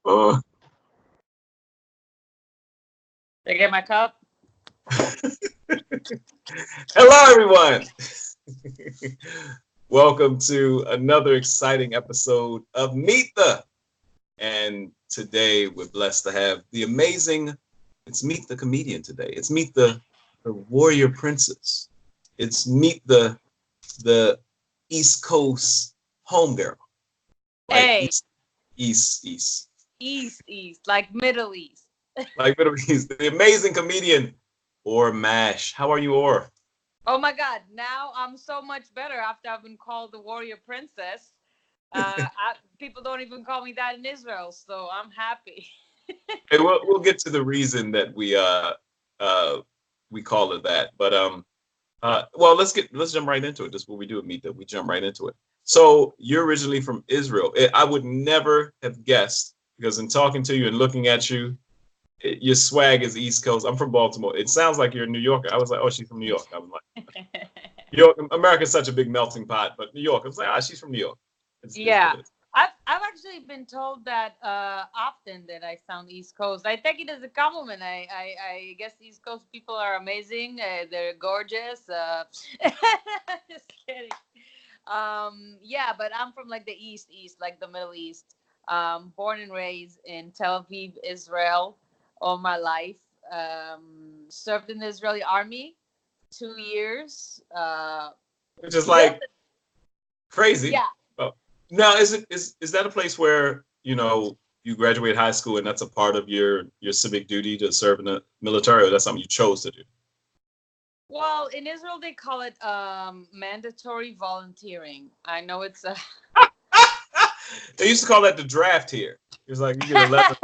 Oh. Did I get my cup? Hello, everyone. Welcome to another exciting episode of Meet the. And today we're blessed to have the amazing. It's Meet the comedian today. It's Meet the warrior princess. It's Meet the East Coast homegirl. Like Hey, East, East, like Middle East. like Middle East. The amazing comedian Ormash. How are you, Or? Oh my God! Now I'm so much better after I've been called the warrior princess. People don't even call me that in Israel, so I'm happy. Hey, we'll get to the reason that we call it that. But well, let's jump right into it. This is what we do at Meet That. We jump right into it. So you're originally from Israel. I would never have guessed because in talking to you and looking at you, your swag is East Coast. I'm from Baltimore. It sounds like you're a New Yorker. I was like, oh, she's from New York. I was like, New York, America's such a big melting pot, but New York, I was like, she's from New York. It's Yeah, what it is. I've actually been told that often that I sound East Coast. I take it as a compliment. I guess East Coast people are amazing. They're gorgeous. Just kidding. Yeah, but I'm from like the East, like the Middle East. Born and raised in Tel Aviv, Israel, all my life. Served in the Israeli army 2 years. Which is Built like it. crazy. Yeah. Oh. Now, is that a place where you graduate high school and that's a part of your civic duty to serve in the military, or that's something you chose to do? Well, in Israel they call it mandatory volunteering. I know it's a They used to call that the draft here. It was like you get 11.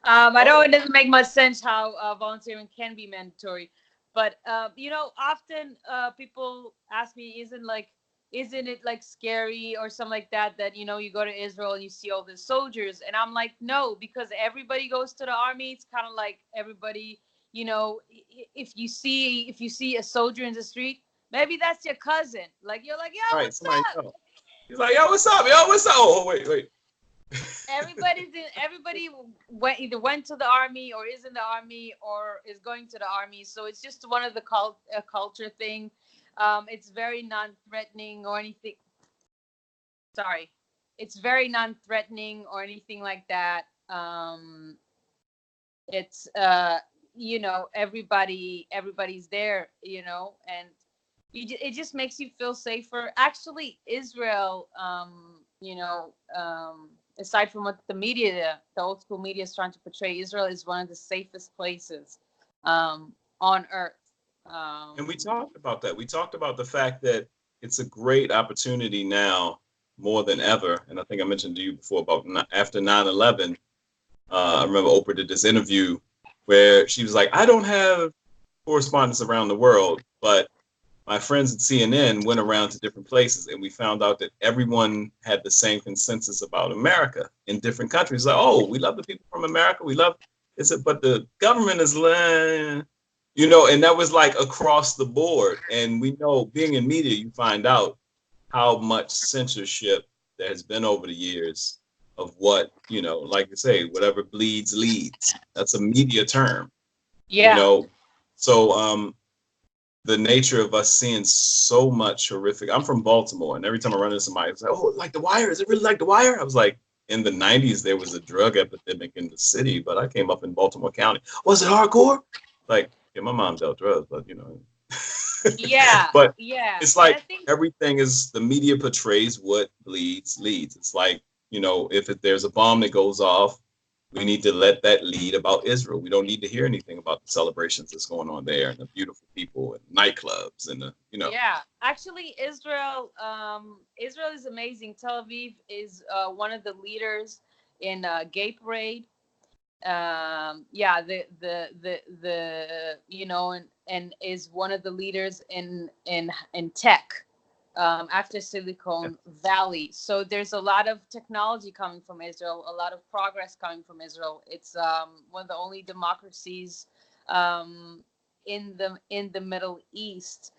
I know Oh, it doesn't make much sense how volunteering can be mandatory, but often people ask me, isn't it like scary or something like that? That you go to Israel and you see all the soldiers, and I'm like, no, because everybody goes to the army. It's kind of like everybody, if you see a soldier in the street, maybe that's your cousin. Like you're like, yeah, right. what's Somebody up? know. He's like, yo, what's up? Yo, what's up? Oh, wait. Everybody either went to the army or is in the army or is going to the army, so it's just one of the culture thing. It's very non-threatening or anything. Sorry, it's very non-threatening or anything like that. It's everybody's there, and it just makes you feel safer. Actually, Israel, aside from what the old school media is trying to portray, Israel is one of the safest places on earth. And we Um, talked about that. We talked about the fact that it's a great opportunity now more than ever. And I think I mentioned to you before about after 9/11. I remember Oprah did this interview where she was like, I don't have correspondence around the world, but my friends at CNN went around to different places and we found out that everyone had the same consensus about America in different countries. Like, oh, we love the people from America. We love it, but the government is, and that was like across the board. And we know being in media, you find out how much censorship there has been over the years of what, like you say, whatever bleeds leads. That's a media term, you yeah. know. So the nature of us seeing so much horrific. I'm from Baltimore, and every time I run into somebody, it's like, "Oh, like The Wire? Is it really like The Wire?" I was like, in the '90s, there was a drug epidemic in the city, but I came up in Baltimore County. Was it hardcore? Like, yeah, my mom dealt drugs, but Yeah, but yeah, it's and I like think everything is the media portrays what bleeds leads. It's like, if there's a bomb that goes off, we need to let that lead about Israel. We don't need to hear anything about the celebrations that's going on there and the beautiful people and nightclubs and yeah, actually, Israel is amazing. Tel Aviv is one of the leaders in gay parade. Yeah, and is one of the leaders in tech, after Silicon Valley. So there's a lot of technology coming from Israel, a lot of progress coming from Israel. It's one of the only democracies um, in the Middle East.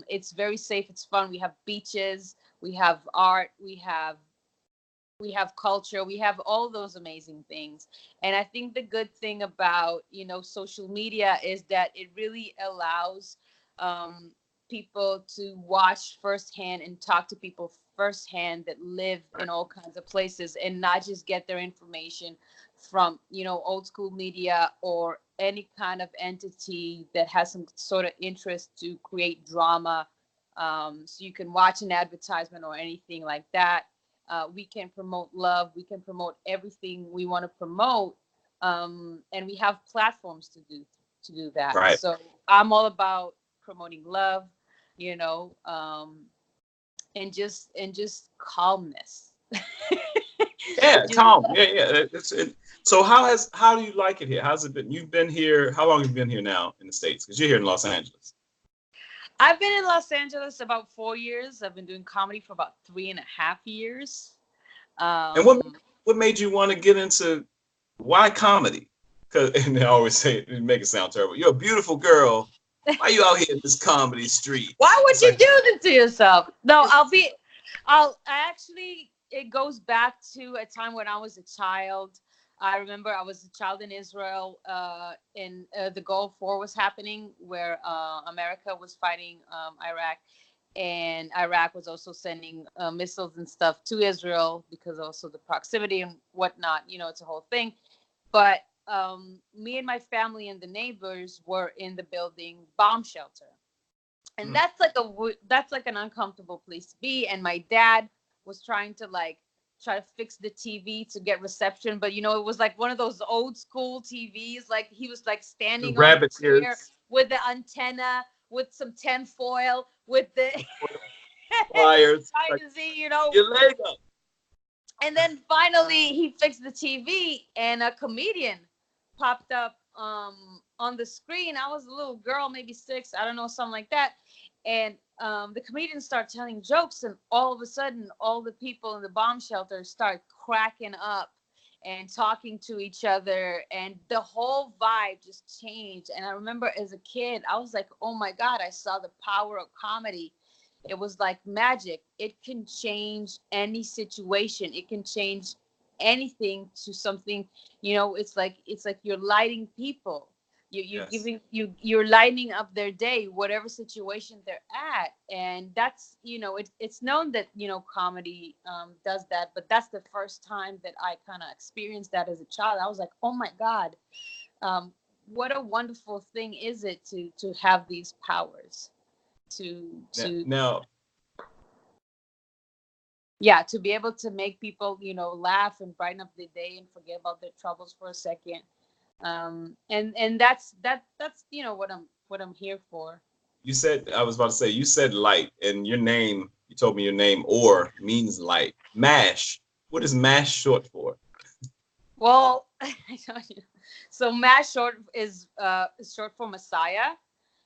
It's very safe. It's fun. We have beaches. We have art. We have we have culture, we have all those amazing things. And I think the good thing about, social media is that it really allows um, people to watch firsthand and talk to people firsthand that live in all kinds of places, and not just get their information from, old school media or any kind of entity that has some sort of interest to create drama. So you can watch an advertisement or anything like that. We can promote love. We can promote everything we want to promote, and we have platforms to do that. Right. So I'm all about promoting love, you know, and just calmness. Yeah, Just calm. Yeah, yeah. So how do you like it here? How's it been? You've been here. How long have you been here now in the States? Because you're here in Los Angeles. I've been in Los Angeles about 4 years. I've been doing comedy for about 3.5 years. And Um, what made you want to get into why comedy? Because and they always say it make it sound terrible. You're a beautiful girl. Why you out here in this comedy street? Why would It's you like, do this to yourself? No, I actually, it goes back to a time when I was a child. I remember I was a child in Israel, and the Gulf War was happening, where America was fighting Iraq, and Iraq was also sending missiles and stuff to Israel because also the proximity and whatnot. It's a whole thing. But me and my family and the neighbors were in the building bomb shelter, and mm, that's like an uncomfortable place to be. And my dad was trying to try to fix the TV to get reception, but it was like one of those old school TVs. Like he was like standing on the rabbit chair ears, with the antenna, with some tin foil, with the pliers, trying like to see, your leg up. and then finally he fixed the TV, and a comedian popped up on the screen. I was a little girl, maybe 6, I don't know, something like that. And the comedian started telling jokes, and all of a sudden, all the people in the bomb shelter start cracking up and talking to each other, and the whole vibe just changed. And I remember as a kid, I was like, oh my God, I saw the power of comedy. It was like magic. It can change any situation. It can change anything to something. It's like you're lighting people. You're Yes. giving you're lighting up their day, whatever situation they're at. And that's, it's known that comedy does that. But that's the first time that I kind of experienced that as a child. I was like, oh my God, um, what a wonderful thing is it to have these powers, to to Now, yeah, to be able to make people laugh and brighten up the day and forget about their troubles for a second. And that's what I'm here for. you said I was about to say you said light, and your name. You told me your name or means light. Mash. What is mash short for? Well, I tell you, so mash is short for Messiah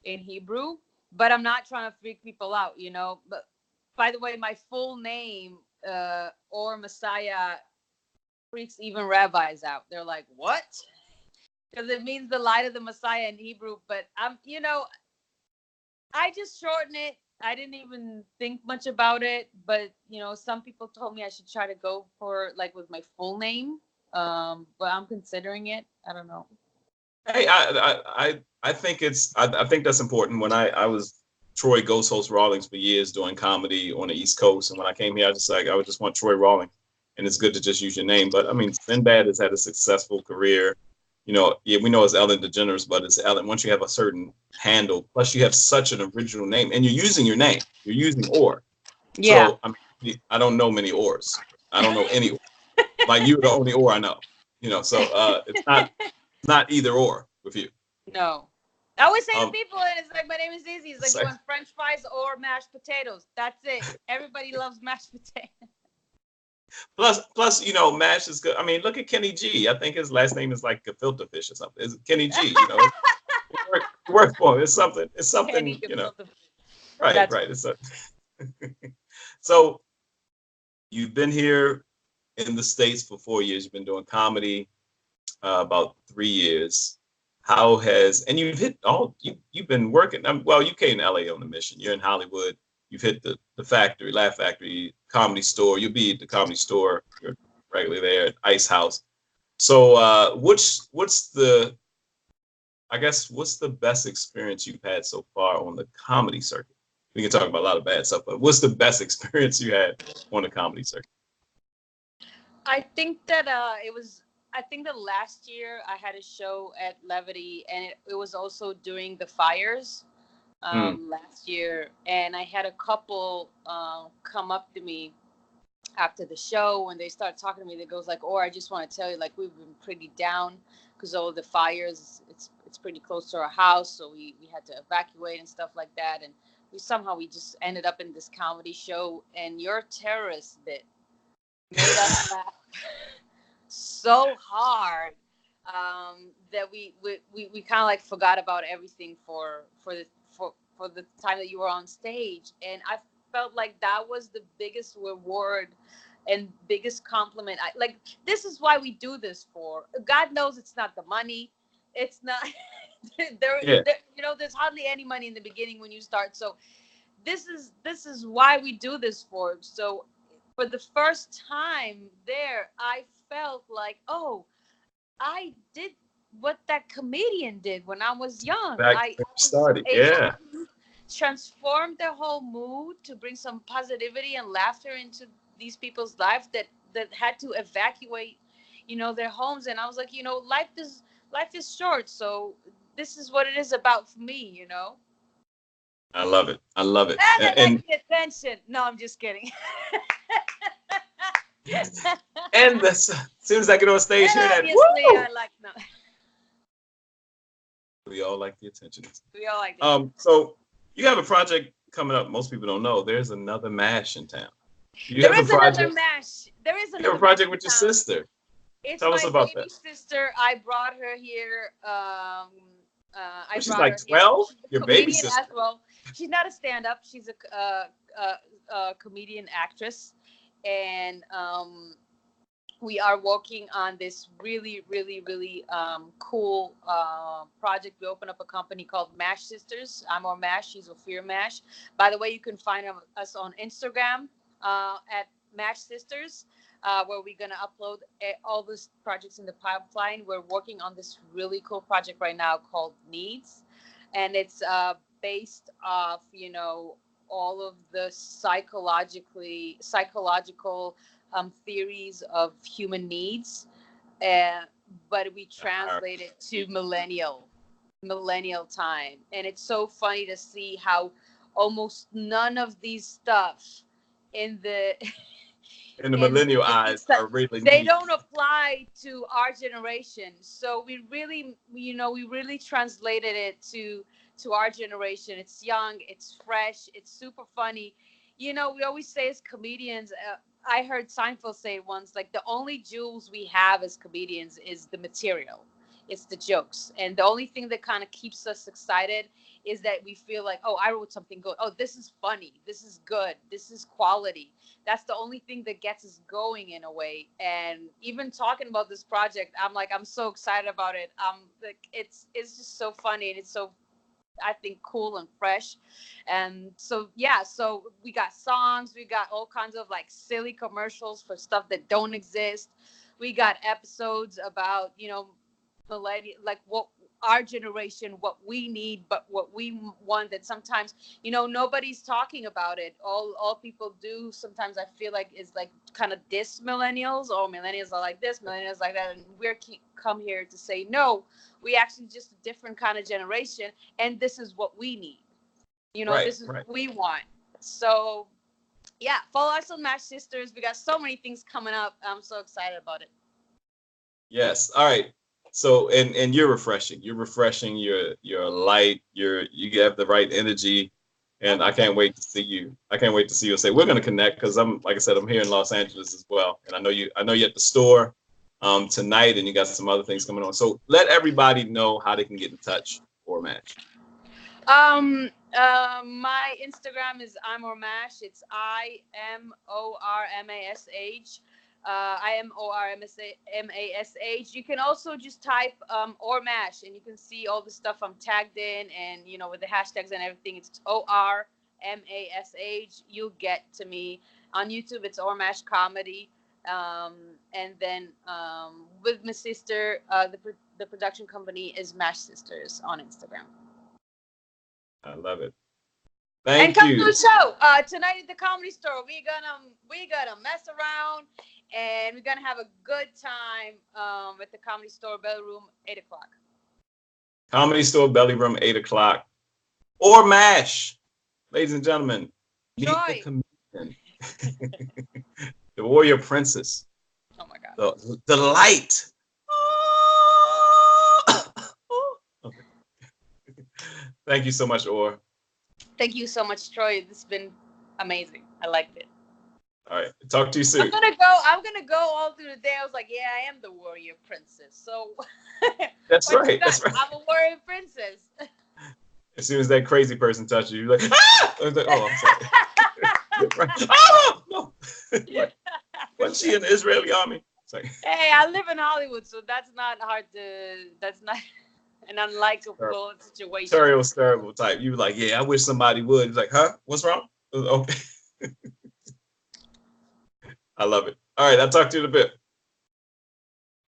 in Hebrew. But I'm not trying to freak people out. But by the way, my full name, or Messiah, freaks even rabbis out. They're like, what? Because it means the light of the Messiah in Hebrew. But I just shorten it. I didn't even think much about it. But some people told me I should try to go for like with my full name. But I'm considering it. I don't know. Hey, I think I think that's important. When I was Troy Ghost host Rawlings for years doing comedy on the East Coast, and when I came here, I would just want Troy Rawlings, and it's good to just use your name. But I mean, Sinbad has had a successful career. Yeah, we know it's Ellen DeGeneres, but it's Ellen. Once you have a certain handle, plus you have such an original name, and you're using your name, you're using or. Yeah. So I mean, I don't know many ors. I don't know any. Like you're the only or I know. So it's not either or with you. No. I always say to Um, people, and it's like, my name is Izzy. It's like, it's you like, want French fries or mashed potatoes? That's it. Everybody loves mashed potatoes. plus, Mash is good. I mean, look at Kenny G. I think his last name is like gefilte fish or something. It's Kenny G. It works for him. It's something. It's Kenny something. gefilte. Right, That's right. So you've been here in the States for 4 years. You've been doing comedy about 3 years. And you've hit all you've been working. Well, you came to LA on a mission. You're in Hollywood. you've hit the factory, Laugh Factory, Comedy Store. You'll be at the Comedy Store. You're regularly there at Ice House. So, what's the I guess what's the best experience you've had so far on the comedy circuit? We can talk about a lot of bad stuff, but what's the best experience you had on the comedy circuit? I think that it was. I think that last year I had a show at Levity, and it was also during the fires Mm, last year, and I had a couple come up to me after the show when they start talking to me. They goes like, "Oh, I just want to tell you, like we've been pretty down because all the fires. It's pretty close to our house, so we had to evacuate and stuff like that, and we just ended up in this comedy show, and your terrorist bit made us laugh so hard that we kind of like forgot about everything for the time that you were on stage, and I felt like that was the biggest reward and biggest compliment. Like this is why we do this for. God knows it's not the money. It's not yeah, there's hardly any money in the beginning when you start. So this is why we do this for. So for the first time there, I felt like, oh, I did what that comedian did when I was young. back I when you was started. able Yeah, to transform their whole mood to bring some positivity and laughter into these people's lives that had to evacuate, their homes. And I was like, life is short, so this is what it is about for me. I love it. I love it. And And, I like and the attention. No, I'm just kidding. and as soon as I get on stage, And hear that, obviously, woo! I like no. We all like the attention. We all like it. So you have a project coming up. Most people don't know. There's another Mash in town. You There have a is another project. mash. There is You have a another mash project in with your town. sister. It's Tell us my about that. baby sister. I brought her here. I Oh, she's brought like her here. 12. She's a Your baby comedian as sister. well. She's not a stand-up. She's a comedian actress, and we are working on this really, really, really cool project. We opened up a company called Mash Sisters. I'm Ormash. She's Ophir Mash. By the way, you can find us on Instagram at Mash Sisters, where we're going to upload all these projects in the pipeline. We're working on this really cool project right now called Needs. And it's based off, all of the psychological theories of human needs, uh, but we Our translate it to millennial time, and it's so funny to see how almost none of these stuff in the and the in millennial in these eyes are really they neat. don't apply to our generation. So we really translated it to our generation. It's young, it's fresh, it's super funny. We always say as comedians, I heard Seinfeld say it once, like the only jewels we have as comedians is the material. It's the jokes. And the only thing that kind of keeps us excited is that we feel like, oh, I wrote something good. Oh, this is funny. This is good. This is quality. That's the only thing that gets us going in a way. And even talking about this project, I'm so excited about it. Like it's just so funny, and it's so, I think, cool and fresh. And so yeah, so we got songs, we got all kinds of like silly commercials for stuff that don't exist. We got episodes about, millennial, like what our generation, what we need, but what we want, that sometimes, nobody's talking about it. All people do sometimes, I feel like, is like kind of diss millennials, or millennials are like this, millennials like that, and we're come here to say no, we actually just a different kind of generation, and this is what we need. Right, This is right. what we want. So yeah, follow us on Match Sisters. We got so many things coming up. I'm so excited about it. Yes. All right. So and you're refreshing. You're refreshing. You're light. You have the right energy, and I can't wait to see you. I can't wait to see you. Say we're gonna connect because I'm like I said, I'm here in Los Angeles as well, and I know you. I know you're at the store tonight, and you got some other things coming on. So let everybody know how they can get in touch or match. My Instagram is imormash. It's IMORMASH. IMORMASH. You can also just type ormash, and you can see all the stuff I'm tagged in, and with the hashtags and everything. It's OR Mash. You'll get to me on YouTube. It's Ormash Comedy. And then with my sister, the production company is Mash Sisters on Instagram. I love it. And Thank come to you. the show tonight at the Comedy Store. We gonna mess around, and we're gonna have a good time at the Comedy Store Belly Room, 8 o'clock. Comedy Store Belly Room, 8 o'clock. Or MASH. Ladies and gentlemen, meet the Troy. comedian. The warrior princess. Oh my God. The light. Okay. Thank you so much, Or. Thank you so much, Troy. This has been amazing. I liked it. All right. Talk to you soon. I'm gonna go all through the day. I was like, yeah, I am the warrior princess. So That's right. That's right. I'm a warrior princess. As soon as that crazy person touches you, you're like, ah! I was like, oh, I'm sorry. Oh, no. Wasn't she in the Israeli army? It's like, hey, I live in Hollywood, so that's not an unlikable situation. Terrible type. You were like, yeah, I wish somebody would. He's like, huh? What's wrong? Okay. I love it. All right, I'll talk to you in a bit.